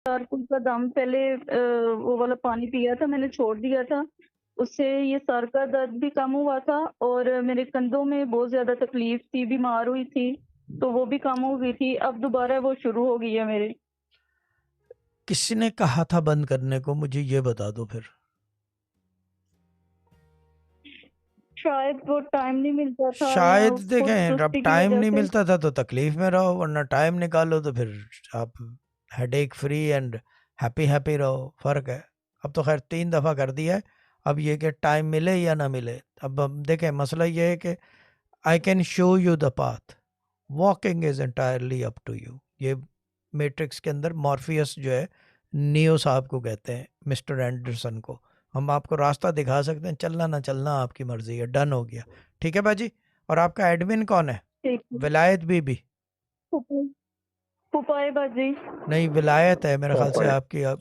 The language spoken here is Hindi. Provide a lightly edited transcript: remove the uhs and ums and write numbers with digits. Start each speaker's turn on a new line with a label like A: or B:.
A: 4 कुल का दम पहले वो वाला पानी पिया था, मैंने छोड़ दिया था। उससे ये सर का दर्द भी कम हुआ था और मेरे कंधों में बहुत ज़्यादा तकलीफ़ थी, बीमार हुई थी, तो वो भी कम हो गई थी। अब दोबारा वो शुरू हो गई है मेरे।
B: किसने कहा था बंद करने को, मुझे ये बता दो फिर।
A: शायद वो टाइम नहीं मिलता था या
B: शायद
A: खुद
B: देखें, अब
A: सुस्ती की
B: टाइम
A: वज़ह
B: नहीं
A: से।
B: मिलता था तो तकलीफ में रहो, वरना टाइम निकालो तो फिर आप headache free and happy happy रहो, फर्क है। अब तो खैर 3 दफ़ा कर दिया है, अब ये कि टाइम मिले या ना मिले। अब हम देखें, मसला ये है कि I can show you the path, walking is entirely up to you. ये मैट्रिक्स के अंदर मॉर्फियस जो है, नियो साहब को कहते हैं, मिस्टर एंडरसन को। हम आपको रास्ता दिखा सकते हैं, चलना ना चलना आपकी मर्जी है। डन हो गया, ठीक है बाजी। और आपका एडमिन कौन है?
A: ठीक है।
B: विलायत बीबी?
A: फुफाए बाजी।
B: नहीं, विलायत है मेरे ख्याल से आपकी। अब